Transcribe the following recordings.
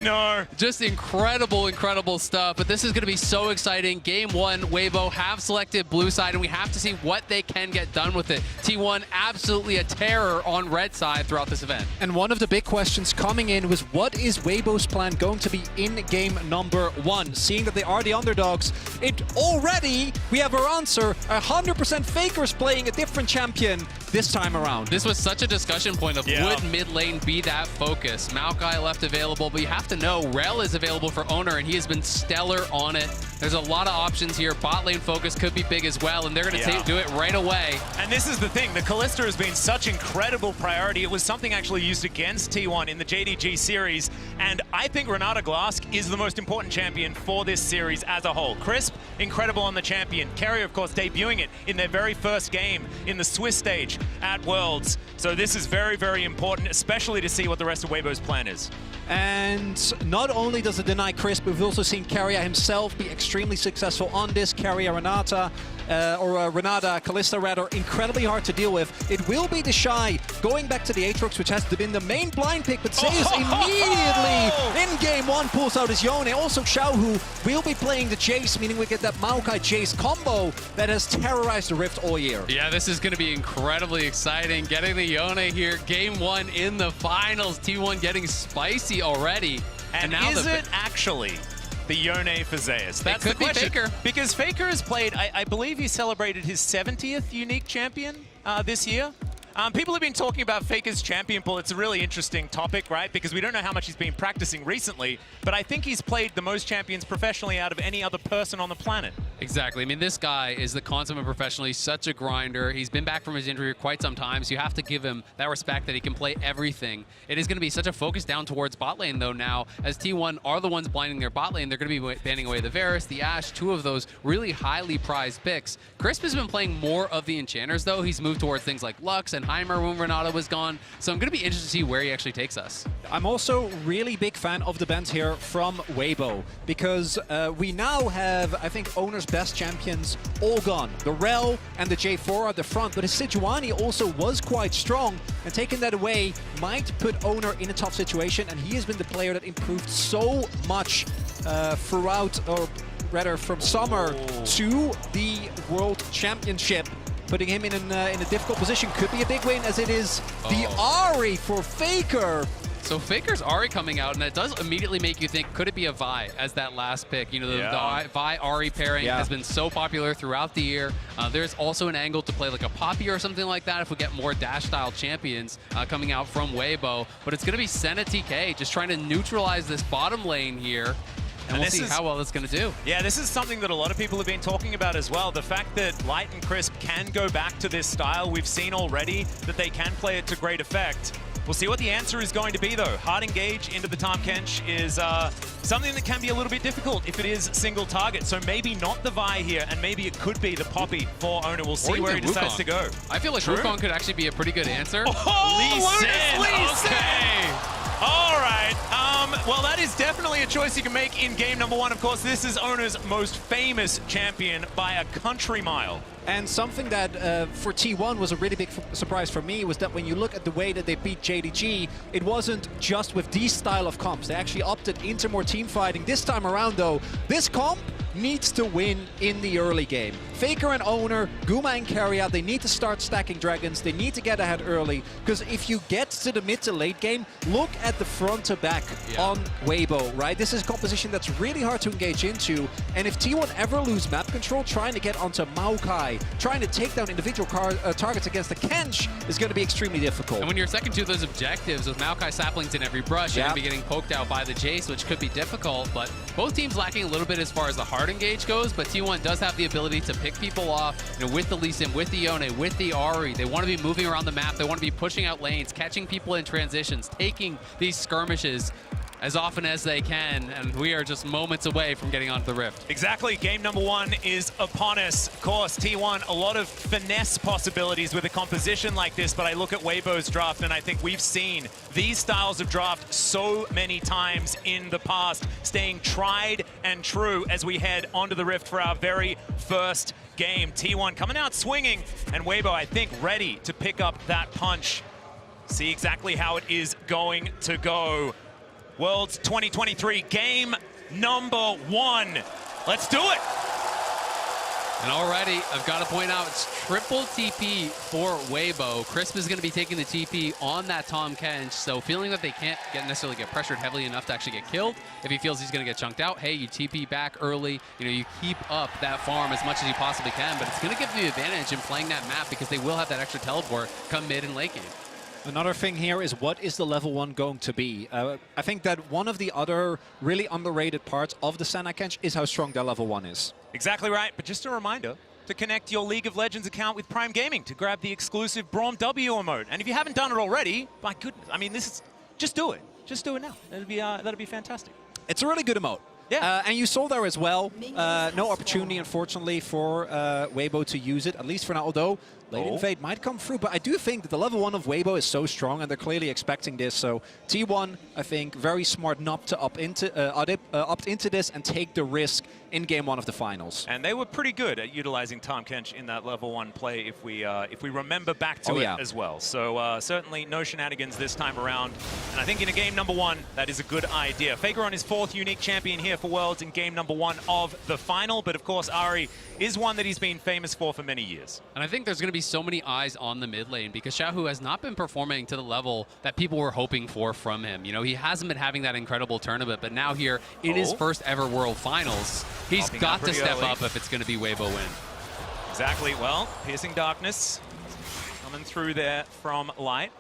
No. Just incredible, incredible stuff. But this is going to be so exciting. Game 1, Weibo have selected blue side, and we have to see what they can get done with it. T1 absolutely a terror on red side throughout this event. And one of the big questions coming in was, what is Weibo's plan going to be in game number 1? Seeing that they are the underdogs, we have our answer. 100% Faker's playing a different champion this time around. This was such a discussion point of would mid lane be that focus? Maokai left available, but you have to know Rel is available for Oner, and he has been stellar on it. There's a lot of options here. Bot lane focus could be big as well, and they're going to do it right away. And this is the thing. The Kalista has been such incredible priority. It was something actually used against T1 in the JDG series, and I think Renata Glasc is the most important champion for this series as a whole. Crisp, incredible on the champion. Keria, of course, debuting it in their very first game in the Swiss stage at Worlds. So this is very, very important, especially to see what the rest of Weibo's plan is. And not only does it deny Crisp, we've also seen Keria himself be extremely successful on this. Keria Renata, Renata Kalista rather, incredibly hard to deal with. It will be TheShy going back to the Aatrox, which has been the main blind pick, but Zeus immediately in game 1 pulls out his Yone. Also Xiaohu will be playing the Jace, meaning we get that Maokai Jace combo that has terrorized the Rift all year. Yeah, this is going to be incredibly exciting. Getting the Yone here, game 1 in the finals. T1 getting spicy already. And now is it actually the Yone for Zeus? That's the question. Faker. Because Faker has played, I believe he celebrated his 70th unique champion this year. People have been talking about Faker's champion pool. It's a really interesting topic, right? Because we don't know how much he's been practicing recently, but I think he's played the most champions professionally out of any other person on the planet. Exactly. I mean, this guy is the consummate professional. He's such a grinder. He's been back from his injury for quite some time, so you have to give him that respect that he can play everything. It is going to be such a focus down towards bot lane, though, now. As T1 are the ones blinding their bot lane, they're going to be banning away the Varus, the Ashe, two of those really highly prized picks. Crisp has been playing more of the enchanters, though. He's moved towards things like Lux and Heimer when Renata was gone, so I'm going to be interested to see where he actually takes us. I'm also really big fan of the bend here from Weibo, because we now have, I think, Oner's best champions all gone. The Rel and the J4 are at the front, but his Sejuani also was quite strong, and taking that away might put Oner in a tough situation, and he has been the player that improved so much throughout, or rather from summer to the World Championship. Putting him in a difficult position could be a big win, as it is the Ahri for Faker. So Faker's Ahri coming out, and that does immediately make you think, could it be a Vi as that last pick? You know, the Vi-Ahri pairing has been so popular throughout the year. There's also an angle to play like a Poppy or something like that if we get more dash-style champions coming out from Weibo. But it's going to be Senna TK just trying to neutralize this bottom lane here. And we'll see how well it's going to do. Yeah, this is something that a lot of people have been talking about as well. The fact that Light and Crisp can go back to this style, we've seen already that they can play it to great effect. We'll see what the answer is going to be, though. Hard engage into the Tahm Kench is something that can be a little bit difficult if it is single target. So maybe not the Vi here, and maybe it could be the Poppy for Oner. We'll see where he decides to go. I feel like Wukong could actually be a pretty good answer. Lee Sin! Okay. All right. Well, that is definitely a choice you can make in game number 1. Of course, this is Oner's most famous champion by a country mile. And something that for T1 was a really big surprise for me was that when you look at the way that they beat JDG, it wasn't just with these style of comps. They actually opted into more team fighting. This time around, though, this comp needs to win in the early game. Faker and Oner, Guma and Keria, they need to start stacking dragons. They need to get ahead early, because if you get to the mid to late game, look at the front to back on Weibo, right? This is a composition that's really hard to engage into, and if T1 ever lose map control, trying to get onto Maokai, trying to take down individual targets against the Kench is going to be extremely difficult. And when you're second to those objectives with Maokai saplings in every brush, you're going to be getting poked out by the Jace, which could be difficult, but both teams lacking a little bit as far as the hard engage goes, but T1 does have the ability to pick people off, you know, with the Lee Sin, with the Yone, with the Ahri. They want to be moving around the map. They want to be pushing out lanes, catching people in transitions, taking these skirmishes as often as they can, and we are just moments away from getting onto the Rift. Exactly. Game number 1 is upon us. Of course, T1, a lot of finesse possibilities with a composition like this, but I look at Weibo's draft and I think we've seen these styles of draft so many times in the past, staying tried and true as we head onto the Rift for our very first game. T1 coming out swinging, and Weibo, I think, ready to pick up that punch. See exactly how it is going to go. Worlds 2023, game number 1. Let's do it. And already, I've got to point out, it's triple TP for Weibo. Crisp is going to be taking the TP on that Tahm Kench, so feeling that they can't necessarily get pressured heavily enough to actually get killed. If he feels he's going to get chunked out, hey, you TP back early. You know, you keep up that farm as much as you possibly can, but it's going to give you the advantage in playing that map because they will have that extra teleport come mid and late game. Another thing here is, what is the level 1 going to be? I think that one of the other really underrated parts of the Senna Kench is how strong their level 1 is. Exactly right, but just a reminder to connect your League of Legends account with Prime Gaming to grab the exclusive Braum W emote. And if you haven't done it already, my goodness, I mean, this is, just do it. Just do it now. That'll be fantastic. It's a really good emote. Yeah. And you saw there as well, no opportunity, unfortunately, for Weibo to use it, at least for now, although late invade might come through. But I do think that the level 1 of Weibo is so strong, and they're clearly expecting this. So T1, I think, very smart not to opt into this and take the risk in game 1 of the finals. And they were pretty good at utilizing Tahm Kench in that level 1 play, if we remember back to it as well. So certainly no shenanigans this time around. And I think in a game number 1, that is a good idea. Faker on his 4th unique champion here for Worlds in game number 1 of the final. But of course, Ahri is one that he's been famous for many years. And I think there's going to be so many eyes on the mid lane because Xiaohu has not been performing to the level that people were hoping for from him. You know, he hasn't been having that incredible tournament, but now here in his first ever World Finals, he's got to step up if it's going to be Weibo win. Exactly. Well, Piercing Darkness coming through there from Light.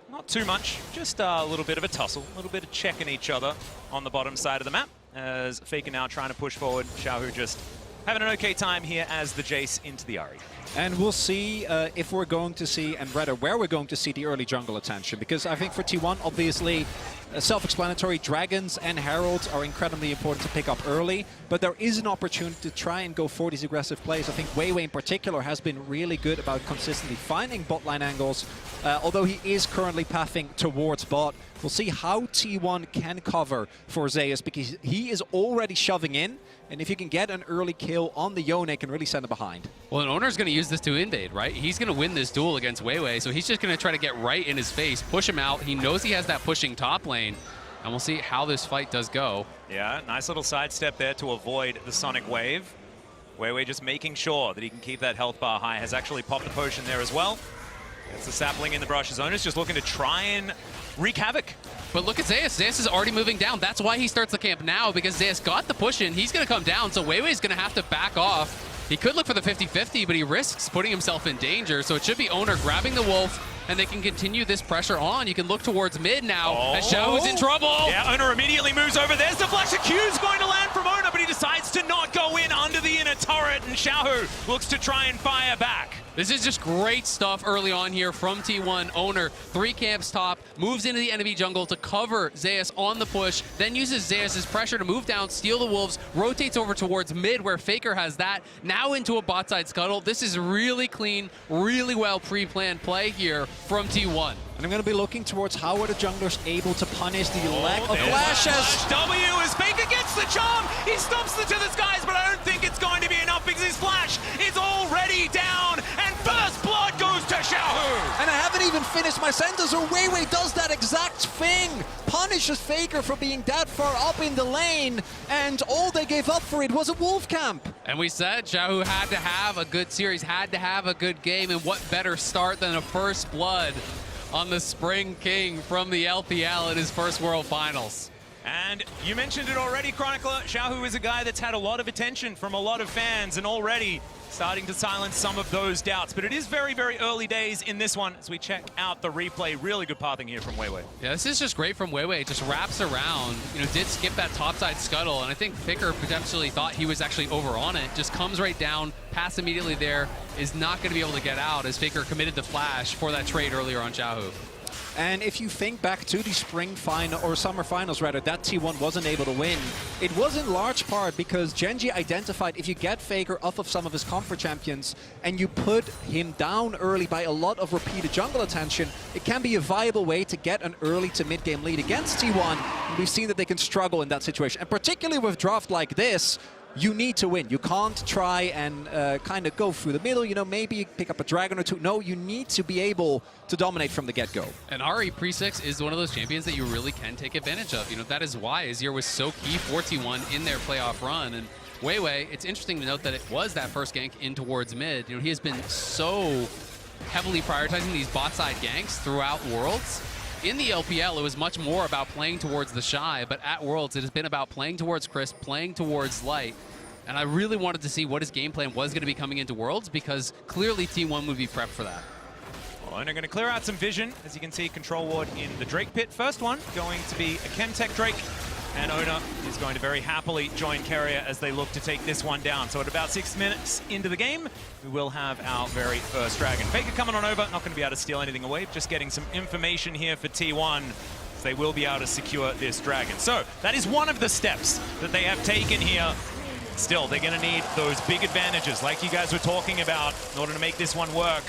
Not too much, just a little bit of a tussle, a little bit of checking each other on the bottom side of the map. As Faker now trying to push forward, Xiaohu just having an okay time here as the Jace into the Ahri. And we'll see if we're going to see, and rather where we're going to see the early jungle attention. Because I think for T1, obviously, self-explanatory, Dragons and Heralds are incredibly important to pick up early. But there is an opportunity to try and go for these aggressive plays. I think weiwei in particular has been really good about consistently finding bot line angles. Although he is currently pathing towards bot. We'll see how T1 can cover for Zeus, because he is already shoving in. And if you can get an early kill on the Yone, it can really send him behind. Well, and Oner's going to use this to invade, right? He's going to win this duel against weiwei, so he's just going to try to get right in his face, push him out. He knows he has that pushing top lane, and we'll see how this fight does go. Yeah, nice little sidestep there to avoid the Sonic Wave. Weiwei just making sure that he can keep that health bar high. Has actually popped the potion there as well. Gets the sapling in the brushes. Oner's just looking to try and wreak havoc. But look at Zeus. Zeus is already moving down. That's why he starts the camp now, because Zeus got the push in. He's going to come down, so weiwei's going to have to back off. He could look for the 50-50, but he risks putting himself in danger. So it should be Oner grabbing the Wolf, and they can continue this pressure on. You can look towards mid now as Xiaohu's in trouble. Yeah, Oner immediately moves over. There's the flash. A Q's going to land from Oner, but he decides to not go in under the inner turret, and Xiaohu looks to try and fire back. This is just great stuff early on here from T1. Oner, 3 camps top, moves into the enemy jungle to cover Zeus on the push, then uses Zeus' pressure to move down, steal the Wolves, rotates over towards mid where Faker has that, now into a bot side scuttle. This is really clean, really well pre-planned play here from T1. And I'm going to be looking towards how are the junglers able to punish the lack of flashes. W as Faker gets the charm. He stomps it to the skies, but I don't think it's going to be enough because his flash is already down. And first blood goes to Xiaohu. And I haven't even finished my sentence, or weiwei does that exact thing. Punishes Faker for being that far up in the lane. And all they gave up for it was a wolf camp. And we said Xiaohu had to have a good series, had to have a good game. And what better start than a first blood on the Spring King from the LPL in his first World Finals. And you mentioned it already, Chronicler. Xiaohu is a guy that's had a lot of attention from a lot of fans and already starting to silence some of those doubts. But it is very, very early days in this one as we check out the replay. Really good pathing here from weiwei. Yeah, this is just great from weiwei. It just wraps around. You know, did skip that topside scuttle, and I think Faker potentially thought he was actually over on it. Just comes right down, pass immediately there, is not going to be able to get out as Faker committed the flash for that trade earlier on Xiaohu. And if you think back to the spring final, or summer finals rather, that T1 wasn't able to win, it was in large part because Gen.G identified if you get Faker off of some of his comfort champions and you put him down early by a lot of repeated jungle attention, it can be a viable way to get an early to mid-game lead against T1. And we've seen that they can struggle in that situation. And particularly with draft like this, you need to win. You can't try and kind of go through the middle, you know, maybe pick up a dragon or two. No, you need to be able to dominate from the get-go. And Ahri Pre-6 is one of those champions that you really can take advantage of. You know, that is why Azir was so key for T1 in their playoff run. And weiwei, it's interesting to note that it was that first gank in towards mid. You know, he has been so heavily prioritizing these bot side ganks throughout Worlds. In the LPL, it was much more about playing towards TheShy, but at Worlds, it has been about playing towards Crisp, playing towards Light. And I really wanted to see what his game plan was going to be coming into Worlds, because clearly T1 would be prepped for that. Well, Oner going to clear out some vision. As you can see, control ward in the Drake pit. First one going to be a Chemtech Drake. And Oner is going to very happily join Keria as they look to take this one down. So at about 6 minutes into the game, we will have our very first dragon. Faker coming on over, not going to be able to steal anything away, just getting some information here for T1. So they will be able to secure this dragon. So that is one of the steps that they have taken here. Still, they're going to need those big advantages like you guys were talking about in order to make this one work.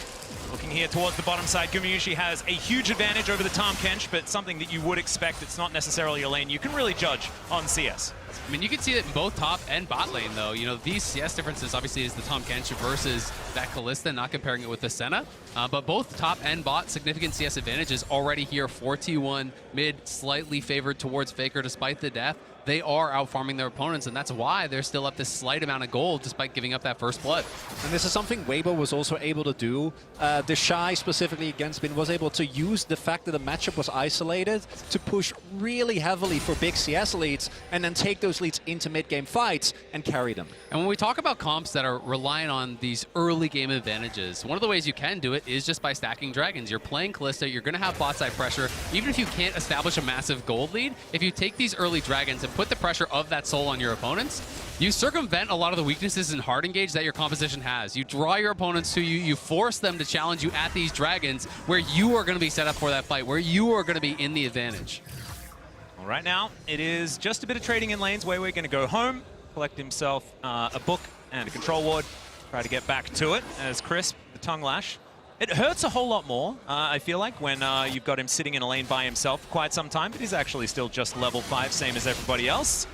Looking here towards the bottom side, Gumayusi has a huge advantage over the Tahm Kench, but something that you would expect. It's not necessarily a lane you can really judge on CS. I mean, you can see it in both top and bot lane, though. You know, these CS differences, obviously, is the Tahm Kench versus that Kalista, not comparing it with the Senna. But both top and bot, significant CS advantages already here for T1. Mid, slightly favored towards Faker despite the death. They are out-farming their opponents, and that's why they're still up this slight amount of gold despite giving up that first blood. And this is something Weibo was also able to do. TheShy, specifically against Bin, was able to use the fact that the matchup was isolated to push really heavily for big CS leads and then take those leads into mid-game fights and carry them. And when we talk about comps that are relying on these early game advantages, one of the ways you can do it is just by stacking dragons. You're playing Kalista, you're going to have bot side pressure. Even if you can't establish a massive gold lead, if you take these early dragons and put the pressure of that soul on your opponents, you circumvent a lot of the weaknesses in hard engage that your composition has. You draw your opponents to you, you force them to challenge you at these dragons where you are going to be set up for that fight, where you are going to be in the advantage. Well, right now, it is just a bit of trading in lanes. Weiwei going to go home, collect himself a book and a control ward, try to get back to it as Crisp, the tongue lash. It hurts a whole lot more, I feel like, when you've got him sitting in a lane by himself for quite some time, but he's actually still just level 5, same as everybody else.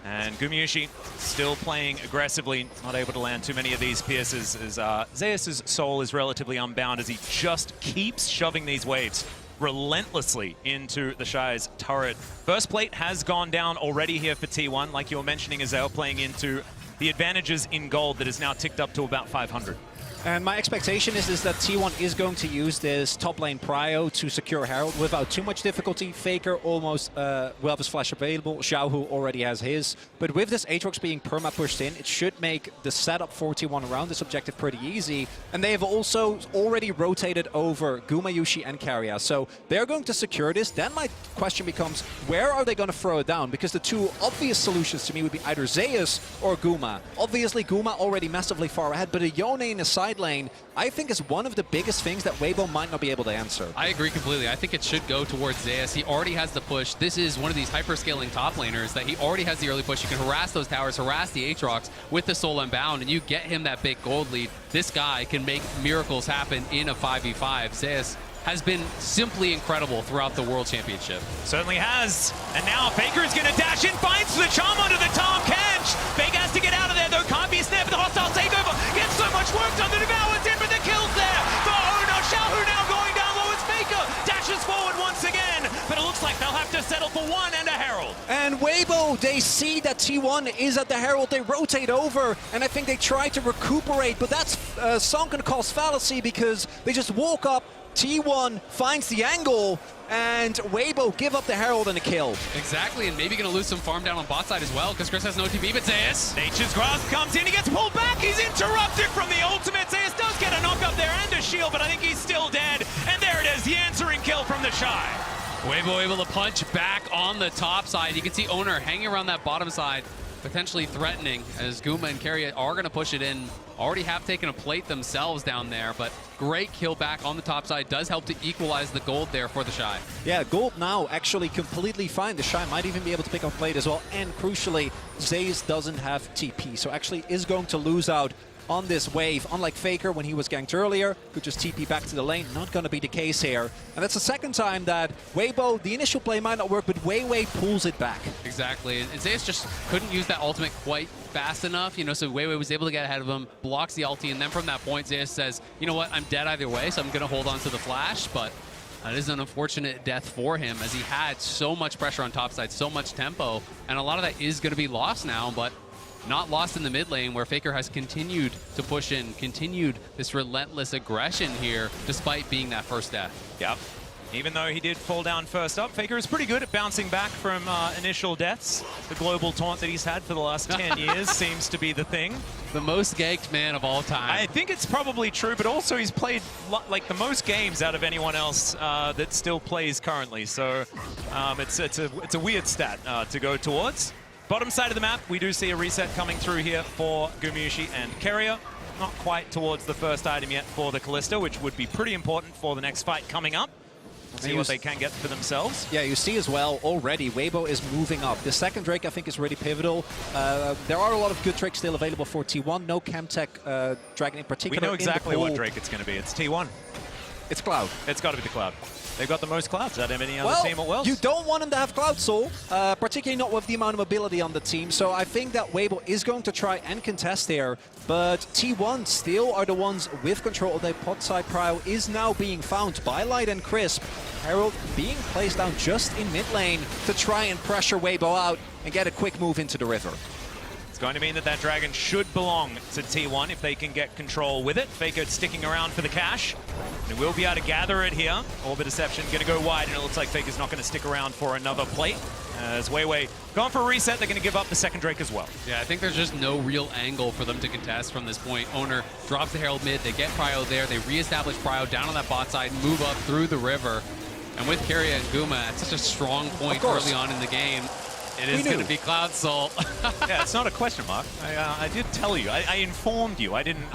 And Gumayusi still playing aggressively, not able to land too many of these pierces, as Zeus' soul is relatively unbound as he just keeps shoving these waves relentlessly into TheShy's turret. First plate has gone down already here for T1, like you were mentioning, Azael playing into the advantages in gold that is now ticked up to about 500. And my expectation is that T1 is going to use this top lane prio to secure Herald without too much difficulty. Faker almost will have his flash available. Xiaohu already has his. But with this Aatrox being perma pushed in, it should make the setup for T1 around this objective pretty easy. And they have also already rotated over Gumayusi and Keria. So they're going to secure this. Then my question becomes, where are they going to throw it down? Because the two obvious solutions to me would be either Zeus or Guma. Obviously, Guma already massively far ahead, but a Yone in a side lane, I think, is one of the biggest things that Weibo might not be able to answer. I agree completely. I think it should go towards Zeus. He already has the push. This is one of these hyper-scaling top laners that he already has the early push. You can harass those towers, harass the Aatrox with the Soul Unbound, and you get him that big gold lead. This guy can make miracles happen in a 5v5. Zeus has been simply incredible throughout the World Championship. Certainly has. And now Faker is going to dash in, finds the charm onto the Tahm Kench. Faker has to get out of there, though. Can't be snared for the hostile takeover. Gets so much work done. The Devour's in, but the kill's there for Oner. Xiaohu now going down low as Faker dashes forward once again. But it looks like they'll have to settle for one and a Herald. And Weibo, they see that T1 is at the Herald. They rotate over, and I think they try to recuperate. But that's sunken cost fallacy because they just walk up. T1 finds the angle, and Weibo give up the Herald and a kill. Exactly, and maybe going to lose some farm down on bot side as well, because Chris has no TP, but Zeus. Nature's Grasp comes in, he gets pulled back, he's interrupted from the ultimate. Zeus does get a knock up there and a shield, but I think he's still dead. And there it is, the answering kill from TheShy. Weibo able to punch back on the top side. You can see Oner hanging around that bottom side, potentially threatening, as Guma and Keria are going to push it in. Already have taken a plate themselves down there, but great kill back on the top side. Does help to equalize the gold there for TheShy. Yeah, gold now actually completely fine. TheShy might even be able to pick up plate as well. And crucially, Zeus doesn't have TP, so actually is going to lose out on this wave. Unlike Faker when he was ganked earlier, could just TP back to the lane. Not going to be the case here. And that's the second time that Weibo, the initial play might not work, but weiwei pulls it back. Exactly. And Zeus just couldn't use that ultimate quite fast enough, you know, so weiwei was able to get ahead of him, blocks the ulti, and then from that point, Zeus says, you know what, I'm dead either way, so I'm going to hold on to the flash, but that is an unfortunate death for him as he had so much pressure on top side, so much tempo, and a lot of that is going to be lost now, but not lost in the mid lane where Faker has continued to push in, continued this relentless aggression here despite being that first death. Yep. Even though he did fall down first up, Faker is pretty good at bouncing back from initial deaths. The global taunt that he's had for the last 10 years seems to be the thing. The most ganked man of all time. I think it's probably true, but also he's played like the most games out of anyone else that still plays currently. So it's a weird stat to go towards. Bottom side of the map, we do see a reset coming through here for Gumayusi and Keria. Not quite towards the first item yet for the Kalista, which would be pretty important for the next fight coming up. See what they can get for themselves. Yeah, you see as well already, Weibo is moving up. The second Drake, I think, is really pivotal. There are a lot of good Drakes still available for T1. No Chemtech Dragon in particular. We know exactly what Drake it's going to be. It's T1. It's Cloud. It's got to be the Cloud. They've got the most Clouds out of any other team at Worlds. You don't want them to have Cloud Soul, particularly not with the amount of mobility on the team. So I think that Weibo is going to try and contest here. But T1 still are the ones with control of their pot side. Prio is now being found by Light and Crisp. Herald being placed down just in mid lane to try and pressure Weibo out and get a quick move into the river. It's going to mean that dragon should belong to T1 if they can get control with it. Faker sticking around for the cash. They will be able to gather it here. Orbit Deception going to go wide, and it looks like Faker's not going to stick around for another plate. As weiwei going for a reset, they're going to give up the second Drake as well. Yeah, I think there's just no real angle for them to contest from this point. Oner drops the Herald mid, they get Prio there, they reestablish Prio down on that bot side, move up through the river. And with Keria and Guma at such a strong point early on in the game, it is going to be Cloud Soul. Yeah, it's not a question mark. I did tell you. I informed you. I didn't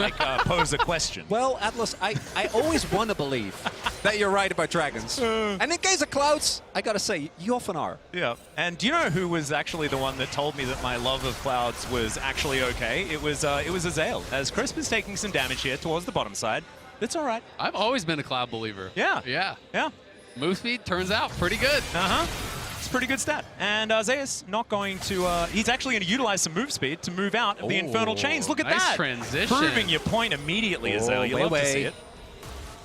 pose a question. Well, Atlus, I always want to believe that you're right about dragons. And in case of Clouds, I gotta say, you often are. Yeah. And do you know who was actually the one that told me that my love of Clouds was actually okay? It was Azael. As Crisp is taking some damage here towards the bottom side. It's all right. I've always been a Cloud believer. Yeah. Yeah. Yeah. Move speed turns out pretty good. Uh-huh. It's a pretty good stat. And Zeus not going to, he's actually going to utilize some move speed to move out of the Infernal Chains. Look at nice that. Transition. Proving your point immediately, Azael. You love to see it.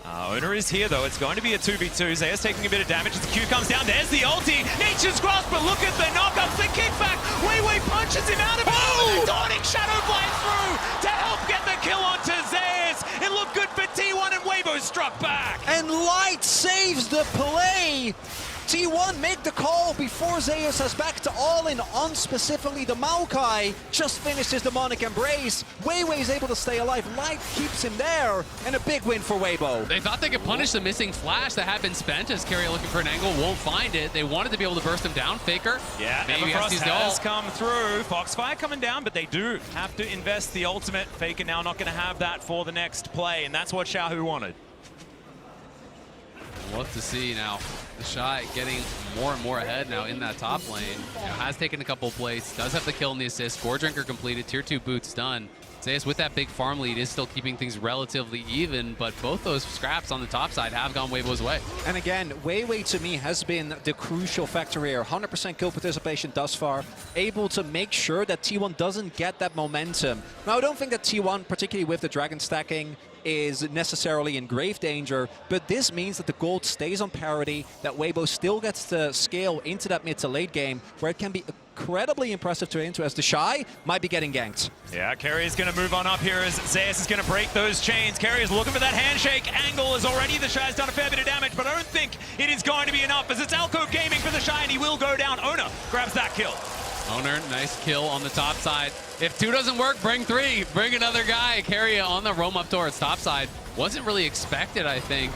Oner is here, though. It's going to be a 2v2. Zeus taking a bit of damage as the Q comes down. There's the ulti. Nature's Grasp, but look at the knockups, the kickback. weiwei punches him out of it. The Daunting Shadow flies through to help get the kill onto Zeus. It looked good for T1, and Weibo struck back. And Light saves the play. T1 make the call before Zeus has back to all-in on specifically the Maokai. Just finishes Demonic Embrace. weiwei is able to stay alive. Light keeps him there. And a big win for Weibo. They thought they could punish the missing flash that had been spent as Keria looking for an angle, won't find it. They wanted to be able to burst him down. Faker. Yeah, maybe has come through. Foxfire coming down, but they do have to invest the ultimate. Faker now not going to have that for the next play, and that's what Xiaohu wanted. We'll have to see now. TheShy getting more and more ahead now in that top lane. You know, has taken a couple plays, does have the kill and the assist. Gore Drinker completed, tier 2 boots done. Zeus with that big farm lead is still keeping things relatively even, but both those scraps on the top side have gone Weibo's way. And again, weiwei to me has been the crucial factor here. 100% kill participation thus far, able to make sure that T1 doesn't get that momentum. Now, I don't think that T1, particularly with the dragon stacking, is necessarily in grave danger, but this means that the gold stays on parity, that Weibo still gets to scale into that mid to late game, where it can be incredibly impressive to enter as TheShy might be getting ganked. Yeah, Keria's going to move on up here as Zeus is going to break those chains. Keria's looking for that handshake angle as already TheShy's done a fair bit of damage, but I don't think it is going to be enough as it's Alcove Gaming for TheShy, and he will go down. Oner grabs that kill. Oner, nice kill on the top side. If 2 doesn't work, bring 3. Bring another guy. Keria on the roam up towards top side. Wasn't really expected, I think,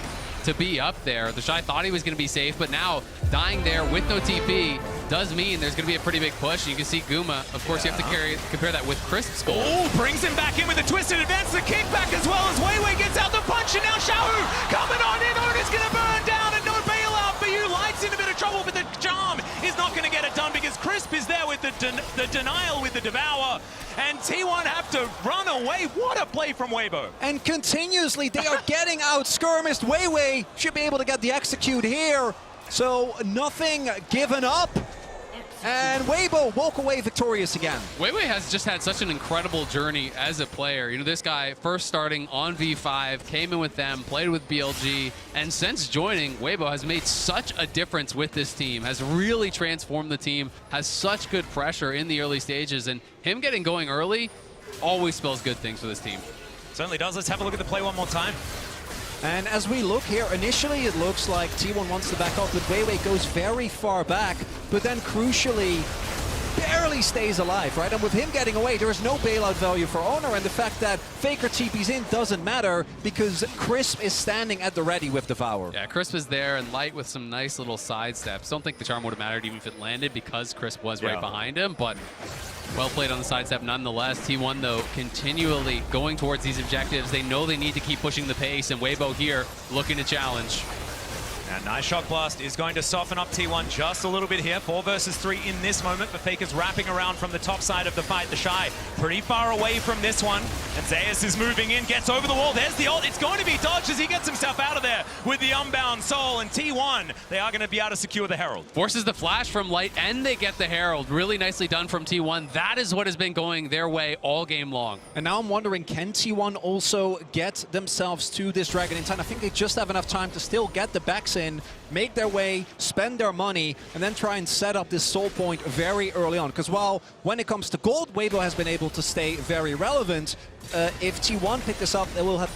to be up there. TheShy thought he was going to be safe, but now dying there with no TP does mean there's going to be a pretty big push. You can see Guma. Of course, you have to compare that with Crisp's goal. Oh, brings him back in with a twisted advance, the kickback as well as weiwei gets out the punch, and now Xiaohu coming on in. Oner's going to burn down, and no bailout for you. Light's in a bit of trouble, but the charm is not going to get it done because Crisp is there with the denial with the Devour. and T1 have to run away. What a play from Weibo. And continuously, they are getting out skirmished. Weiwei should be able to get the execute here. So nothing given up. And Weibo walk away victorious again. Weiwei has just had such an incredible journey as a player. You know, this guy first starting on V5, came in with them, played with BLG, and since joining, Weibo has made such a difference with this team, has really transformed the team, has such good pressure in the early stages, and him getting going early always spells good things for this team. Certainly does. Let's have a look at the play one more time. And as we look here, initially it looks like T1 wants to back off, but Weiwei goes very far back, but then crucially barely stays alive, right? And with him getting away, there is no bailout value for Oner, and the fact that Faker TP's in doesn't matter because Crisp is standing at the ready with Devour. Yeah, Crisp is there and Light with some nice little side steps. Don't think the charm would have mattered even if it landed because Crisp was right behind him, but well played on the sidestep nonetheless. T1, though, continually going towards these objectives. They know they need to keep pushing the pace, and Weibo here looking to challenge. And nice shock blast is going to soften up T1 just a little bit here. 4 versus 3 in this moment, but Faker's wrapping around from the top side of the fight. TheShy pretty far away from this one. And Zeus is moving in, gets over the wall. There's the ult. It's going to be dodged as he gets himself out of there with the Unbound Soul. And T1, they are going to be able to secure the Herald. Forces the flash from Light, and they get the Herald. Really nicely done from T1. That is what has been going their way all game long. And now I'm wondering, can T1 also get themselves to this Dragon in time? I think they just have enough time to still get the backs in, make their way, spend their money, and then try and set up this soul point very early on. Because while when it comes to gold, Weibo has been able to stay very relevant, if T1 pick this up, they will have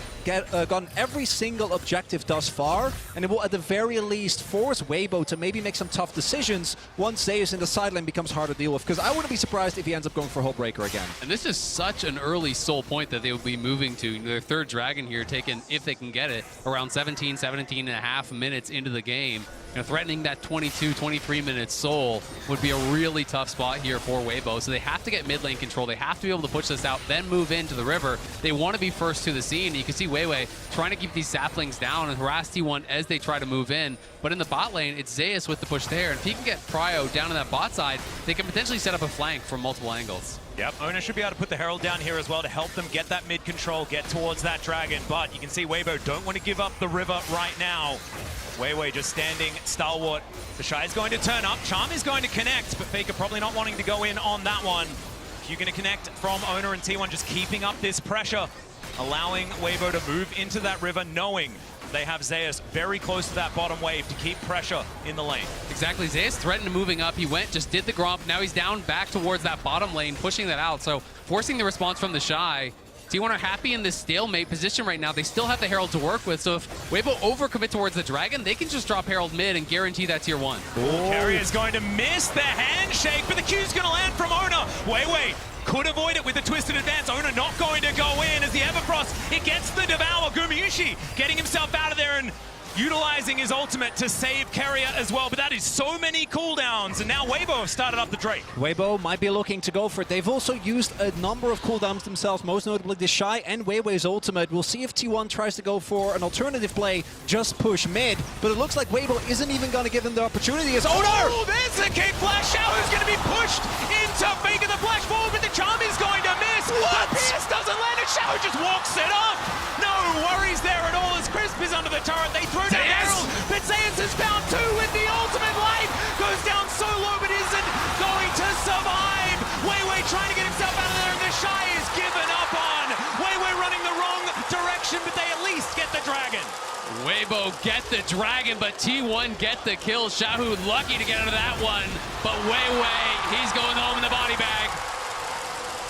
gotten every single objective thus far, and it will at the very least force Weibo to maybe make some tough decisions once Zeus in the sideline becomes hard to deal with, because I wouldn't be surprised if he ends up going for Hullbreaker again. And this is such an early soul point that they will be moving to. Their third dragon here taken, if they can get it, around 17 and a half minutes into the game. You know, threatening that 22, 23 minute soul would be a really tough spot here for Weibo. So they have to get mid lane control. They have to be able to push this out, then move into the river. They want to be first to the scene. You can see Weiwei trying to keep these saplings down and harass T1 as they try to move in. But in the bot lane, it's Zeus with the push there. And if he can get Prio down to that bot side, they can potentially set up a flank from multiple angles. Yep, Oner should be able to put the Herald down here as well to help them get that mid control, get towards that dragon. But you can see Weibo don't want to give up the river right now. Weiwei just standing stalwart. TheShy is going to turn up. Charm is going to connect, but Faker probably not wanting to go in on that one. You're going to connect from Oner and T1, just keeping up this pressure, allowing Weibo to move into that river, knowing they have Zeus very close to that bottom wave to keep pressure in the lane. Exactly. Zeus threatened moving up. He went, just did the Gromp. Now he's down back towards that bottom lane, pushing that out. So forcing the response from TheShy. T1 are happy in this stalemate position right now. They still have the Herald to work with. So if Weibo overcommit towards the Dragon, they can just drop Herald mid and guarantee that tier 1. Keria is going to miss the handshake, but the Q's going to land from Oner. Weiwei could avoid it with the twisted advance. Oner not going to go in as the Everfrost, it gets the Devour. Gumayusi getting himself out of there and utilizing his ultimate to save Keria as well, but that is so many cooldowns, and now Weibo have started up the Drake. Weibo might be looking to go for it. They've also used a number of cooldowns themselves, most notably TheShy and Weiwei's ultimate. We'll see if T1 tries to go for an alternative play, just push mid, but it looks like Weibo isn't even going to give them the opportunity as Oner! Oh, there's the kick flash. Xiaohu's going to be pushed into Faker the flash forward, but the charm is going to miss. What? The Pierce doesn't land, and Xiaohu just walks it up. No worries there at all as Crisp is under the turret. They throw down Herald, but Zeus has found 2 with the ultimate life. Goes down so low, but isn't going to survive. Weiwei trying to get himself out of there, and TheShy is given up on. Weiwei running the wrong direction, but they at least get the dragon. Weibo get the dragon, but T1 get the kill. Xiaohu lucky to get out of that one, but Weiwei, he's going home in the body bag.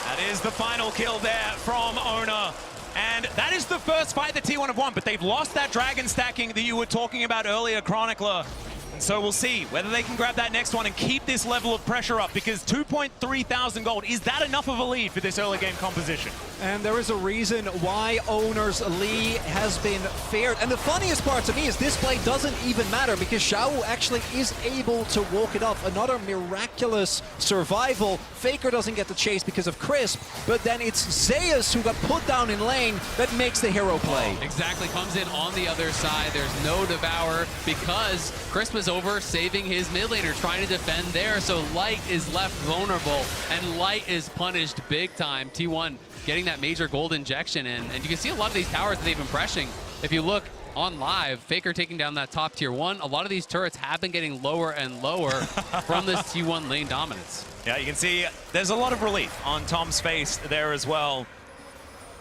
That is the final kill there from Oner. And that is the first fight that T1 have won, but they've lost that dragon stacking that you were talking about earlier, Chronicler. And so we'll see whether they can grab that next one and keep this level of pressure up, because 2.3 thousand gold, is that enough of a lead for this early game composition? And there is a reason why Oner's lead has been fared. And the funniest part to me is this play doesn't even matter, because Xiaohu actually is able to walk it off. Another miraculous survival. Faker doesn't get the chase because of Crisp, but then it's Zeus who got put down in lane that makes the hero play. Exactly, comes in on the other side. There's no Devour because Crisp is is over saving his mid laner, trying to defend there, so Light is left vulnerable, and Light is punished big time. T1 getting that major gold injection in, and you can see a lot of these towers that they've been pressing. If you look on live, Faker taking down that top tier 1, a lot of these turrets have been getting lower and lower from this T1 lane dominance. Yeah, you can see there's a lot of relief on Tom's face there as well.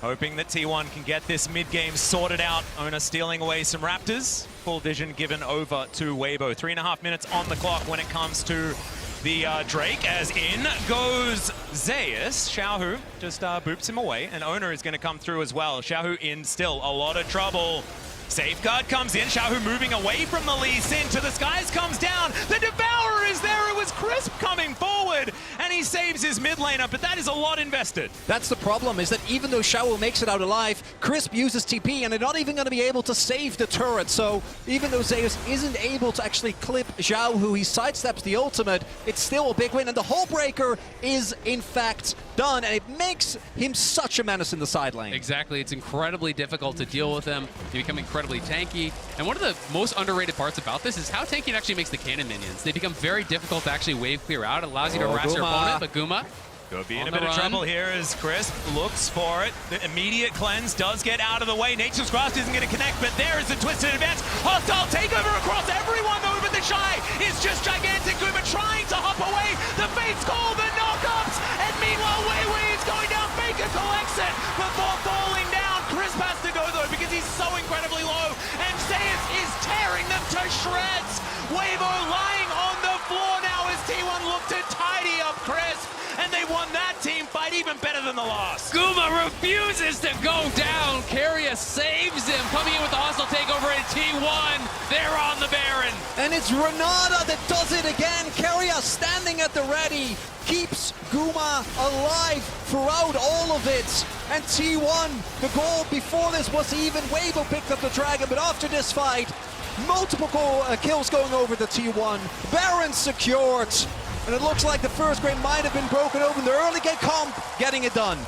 Hoping that T1 can get this mid-game sorted out. Oner stealing away some Raptors. Full vision given over to Weibo. 3.5 minutes on the clock when it comes to the Drake, as in goes Zeus. Xiaohu just boops him away, and Oner is going to come through as well. Xiaohu in still a lot of trouble. Safeguard comes in, Xiaohu moving away from the Lee Sin to the skies, comes down, the Devourer is there, it was Crisp coming forward, and he saves his mid laner, but that is a lot invested. That's the problem, is that even though Xiaohu makes it out alive, Crisp uses TP, and they're not even going to be able to save the turret, so even though Zeus isn't able to actually clip Xiaohu, he sidesteps the ultimate, it's still a big win, and the Hull Breaker is in fact done, and it makes him such a menace in the side lane. Exactly, it's incredibly difficult to deal with him. They become incredibly tanky, and one of the most underrated parts about this is how tanky it actually makes the cannon minions. They become very difficult to actually wave clear out. It allows you to harass your opponent, but Guma could be in a bit of trouble here as Crisp looks for it. The immediate cleanse does get out of the way. Nature's Grasp isn't going to connect, but there is a twisted advance. Hostile takeover across everyone though, but TheShy is just gigantic. Guma trying to hop away. The Fates call the knockups, and meanwhile weiwei is going down. Faker collects it before falling down. Crisp has to go though because he's so incredibly low, and Zeus is tearing them to shreds. Weibo lying on the floor now as T1 look to tidy up Crisp, and they won that team fight even better than the last. Guma refuses to go down. Keria saves him, coming in with the hostile takeover at T1. They're on the Baron. And it's Renata that does it again. Keria standing at the ready, keeps Guma alive throughout all of it. And T1, the goal before this was even. Weibo picked up the dragon, but after this fight, multiple kills going over the T1. Baron secured. And it looks like the first grade might have been broken open. The early game comp getting it done.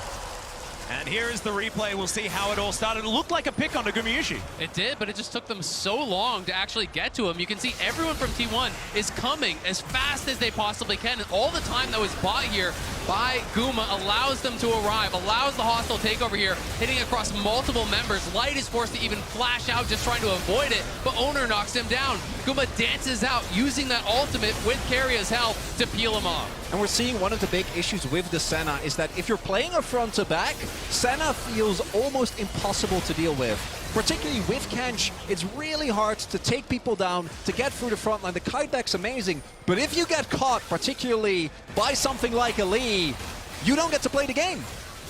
And here is the replay. We'll see how it all started. It looked like a pick onto Gumayusi. It did, but it just took them so long to actually get to him. You can see everyone from T1 is coming as fast as they possibly can, and all the time that was bought here by Guma allows them to arrive, allows the hostile takeover here, hitting across multiple members. Light is forced to even flash out, just trying to avoid it, but Oner knocks him down. Guma dances out, using that ultimate with Keria's help to peel him off. And we're seeing one of the big issues with the Senna is that if you're playing a front to back, Senna feels almost impossible to deal with. Particularly with Kench, it's really hard to take people down, to get through the front line. The kiteback's amazing, but if you get caught, particularly by something like a Lee, you don't get to play the game.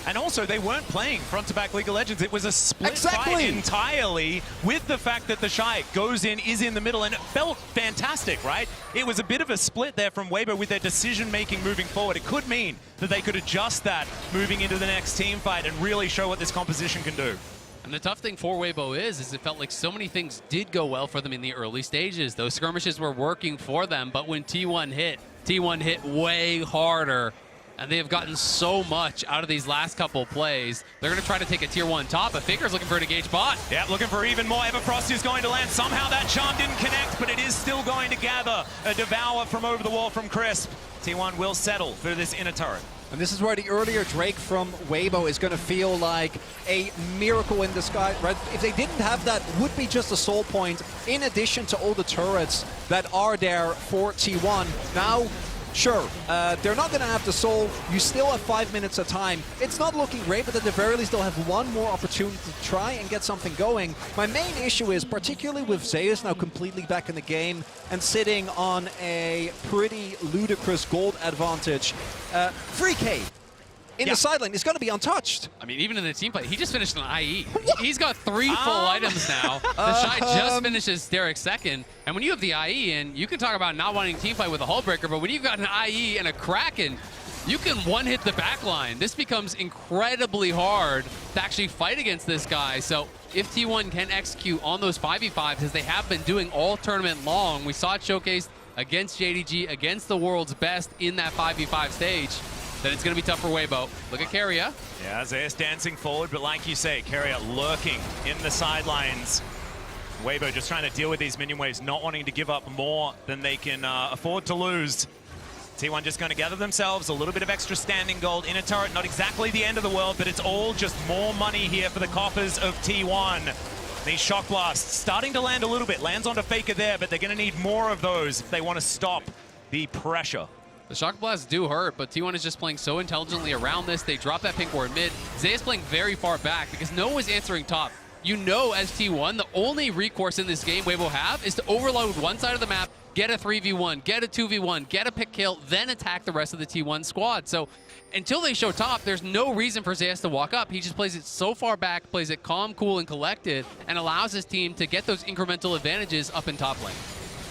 And also, they weren't playing front-to-back League of Legends. It was a split fight entirely, with the fact that TheShy goes in, is in the middle, and it felt fantastic, right? It was a bit of a split there from Weibo with their decision-making moving forward. It could mean that they could adjust that moving into the next team fight and really show what this composition can do. And the tough thing for Weibo is it felt like so many things did go well for them in the early stages. Those skirmishes were working for them, but when T1 hit way harder. And they have gotten so much out of these last couple plays. They're going to try to take a tier 1 top, but Faker's looking for an engaged bot. Yeah, looking for even more. Everfrost is going to land. Somehow that charm didn't connect, but it is still going to gather a Devour from over the wall from Crisp. T1 will settle for this inner turret. And this is where the earlier Drake from Weibo is going to feel like a miracle in disguise, right? If they didn't have that, would be just a soul point in addition to all the turrets that are there for T1. Now, sure, they're not going to have the soul. You still have 5 minutes of time. It's not looking great, but at the very least, they'll have one more opportunity to try and get something going. My main issue is, particularly with Zeus now completely back in the game and sitting on a pretty ludicrous gold advantage, 3K in the sideline is going to be untouched. I mean, even in the team play, he just finished an IE. He's got 3 full items now. TheShy just finishes Derek's second. And when you have the IE in, you can talk about not wanting team fight with a Hull Breaker, but when you've got an IE and a Kraken, you can one-hit the backline. This becomes incredibly hard to actually fight against this guy. So if T1 can execute on those 5v5s, as they have been doing all tournament long, we saw it showcased against JDG, against the world's best in that 5v5 stage, then it's going to be tough for Weibo. Look at Keria. Yeah, Zeus dancing forward, but like you say, Keria lurking in the sidelines. Weibo just trying to deal with these minion waves, not wanting to give up more than they can afford to lose. T1 just going to gather themselves a little bit of extra standing gold in a turret. Not exactly the end of the world, but it's all just more money here for the coffers of T1. These shock blasts starting to land a little bit. Lands onto Faker there, but they're going to need more of those if they want to stop the pressure. The shock blasts do hurt, but T1 is just playing so intelligently around this. They drop that pink ward mid. Zeus playing very far back because no one's answering top. You know, as T1, the only recourse in this game Weibo have is to overload one side of the map, get a 3v1, get a 2v1, get a pick kill, then attack the rest of the T1 squad. So until they show top, there's no reason for Zeus to walk up. He just plays it so far back, plays it calm, cool, and collected, and allows his team to get those incremental advantages up in top lane.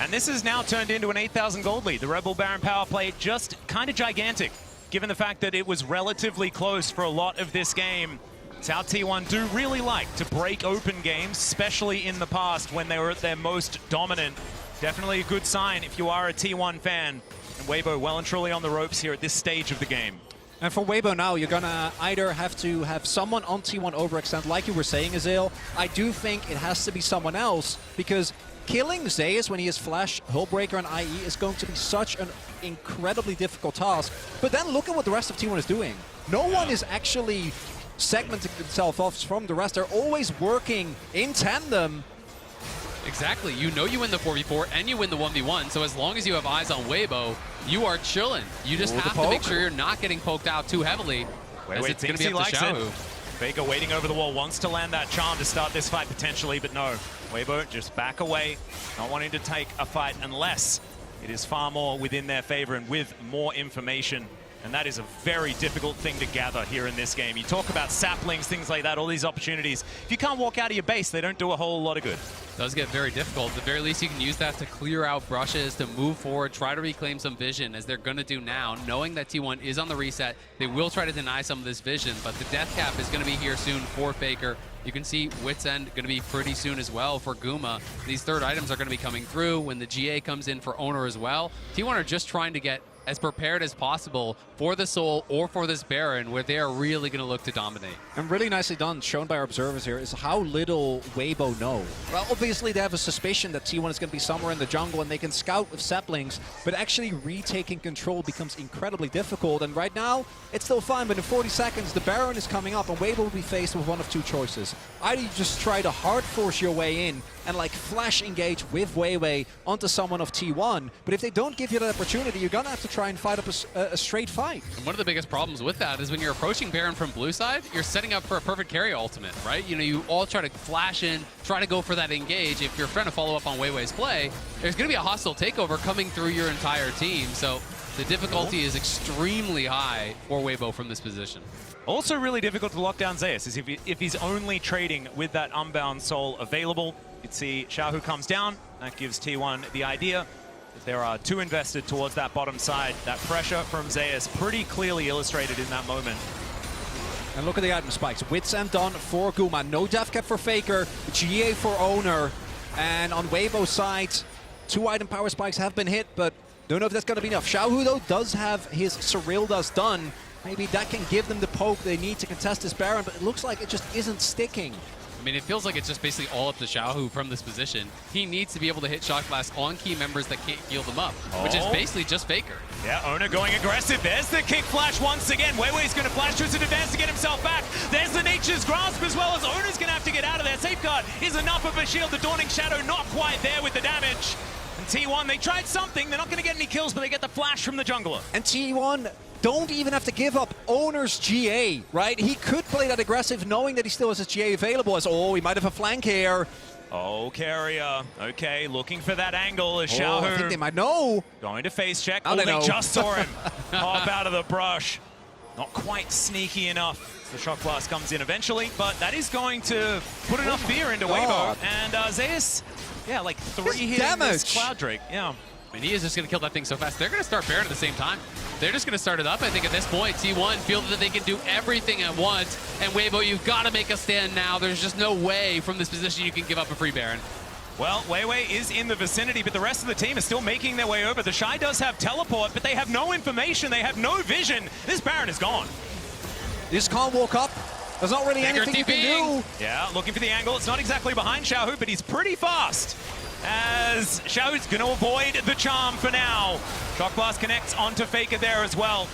And this has now turned into an 8,000 gold lead. The Rebel Baron power play just kind of gigantic, given the fact that it was relatively close for a lot of this game. It's how T1 do really like to break open games, especially in the past when they were at their most dominant. Definitely a good sign if you are a T1 fan. And Weibo well and truly on the ropes here at this stage of the game. And for Weibo now, you're gonna either have to have someone on T1 overextend, like you were saying, Azael. I do think it has to be someone else, because killing Zeus when he has Flash, Hullbreaker, and IE is going to be such an incredibly difficult task. But then look at what the rest of T1 is doing. No one is actually segmenting themselves off from the rest. They're always working in tandem. Exactly. You know you win the 4v4 and you win the 1v1, so as long as you have eyes on Weibo, you are chilling. You just have to make sure you're not getting poked out too heavily, as it's going to be up to Xiaohu. Faker waiting over the wall, wants to land that charm to start this fight potentially, but no. Weibo just back away, not wanting to take a fight unless it is far more within their favor and with more information. And that is a very difficult thing to gather here in this game. You talk about saplings, things like that, all these opportunities. If you can't walk out of your base, they don't do a whole lot of good. It does get very difficult. At the very least, you can use that to clear out brushes, to move forward, try to reclaim some vision, as they're going to do now, knowing that T1 is on the reset. They will try to deny some of this vision, but the death cap is going to be here soon for Faker. You can see Wit's End going to be pretty soon as well for Guma. These third items are going to be coming through when the GA comes in for Oner as well. T1 are just trying to get as prepared as possible for the Soul or for this Baron, where they are really going to look to dominate. And really nicely done, shown by our observers here, is how little Weibo know. Well, obviously they have a suspicion that T1 is going to be somewhere in the jungle and they can scout with saplings, but actually retaking control becomes incredibly difficult. And right now, it's still fine, but in 40 seconds, the Baron is coming up and Weibo will be faced with one of two choices. Either you just try to hard force your way in and like flash engage with weiwei onto someone of T1, but if they don't give you that opportunity, you're gonna have to try and fight up a straight fight. And one of the biggest problems with that is when you're approaching Baron from blue side, you're setting up for a perfect Keria ultimate, right? You know, you all try to flash in, try to go for that engage. If you're trying to follow up on weiwei's play, there's gonna be a hostile takeover coming through your entire team. So the difficulty is extremely high for Weibo from this position. Also really difficult to lock down Zeus is if he's only trading with that Unbound Soul available. You'd see Xiaohu comes down. That gives T1 the idea. If there are two invested towards that bottom side, that pressure from Zeus pretty clearly illustrated in that moment. And look at the item spikes. Wit's End done for Guma. No death cap for Faker. GA for Oner. And on Weibo's side, 2 item power spikes have been hit, but don't know if that's going to be enough. Xiaohu, though, does have his Cyrildas done. Maybe that can give them the poke they need to contest this Baron, but it looks like it just isn't sticking. I mean, it feels like it's just basically all up to Xiaohu from this position. He needs to be able to hit Shock Blast on key members that can't heal them up, which is basically just Faker. Yeah, Oner going aggressive. There's the kick flash once again. weiwei's going to flash to advance to get himself back. There's the Nature's Grasp as well, as Oner's going to have to get out of there. Safeguard is enough of a shield. The Dawning Shadow not quite there with the damage. And T1, they tried something. They're not going to get any kills, but they get the flash from the jungler. And T1 don't even have to give up Oner's GA, right? He could play that aggressive knowing that he still has his GA available as, oh, he might have a flank here. Oh, Keria. Okay, looking for that angle as Xiaohu. I think they might know. Going to face check. Oh, they know. just saw him hop out of the brush. Not quite sneaky enough. The Shock Blast comes in eventually, but that is going to put enough fear into Weibo. And Zeus, yeah, like 3 hits in this Cloud Drake. Yeah. I mean, he is just going to kill that thing so fast. They're going to start Baron at the same time. They're just going to start it up. I think at this point, T1 feel that they can do everything at once. And Weibo, you've got to make a stand now. There's just no way from this position you can give up a free Baron. Well, weiwei is in the vicinity, but the rest of the team is still making their way over. TheShy does have teleport, but they have no information. They have no vision. This Baron is gone. They just can't walk up. There's not really anything you can do. Yeah, looking for the angle. It's not exactly behind Xiaohu, but he's pretty fast. As Xiaohu's going to avoid the charm for now. Shock Blast connects onto Faker there as well.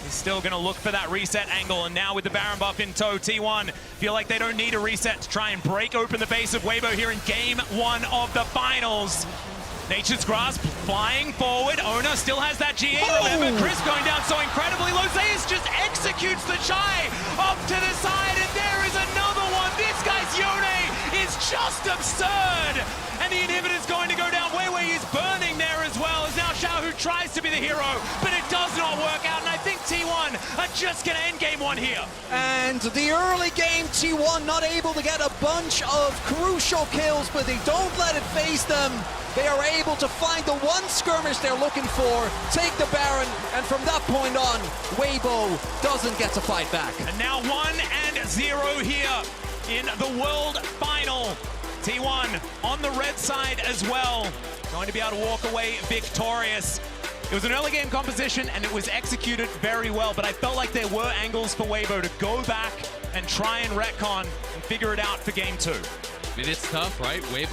He's still going to look for that reset angle, and now with the Baron buff in tow, T1 feel like they don't need a reset to try and break open the base of Weibo here in Game 1 of the finals. Nature's Grasp flying forward. Oner still has that GE. Remember, Chris going down so incredibly low. Zeus just executes TheShy up to the side, and there is another one. This guy's Yone is just absurd. And the inhibitor's going to go down. Weiwei is burning there as well, as now Xiaohu tries to be the hero, but it does not work out. And I think T1 are just going to end Game 1 here. And the early game, T1 not able to get a bunch of crucial kills, but they don't let it phase them. They are able to find the one skirmish they're looking for, take the Baron, and from that point on, Weibo doesn't get to fight back. And now 1-0 here in the World Final. T1 on the red side as well, going to be able to walk away victorious. It was an early game composition and it was executed very well, but I felt like there were angles for Weibo to go back and try and retcon and figure it out for Game 2. I mean, it's tough, right? Weibo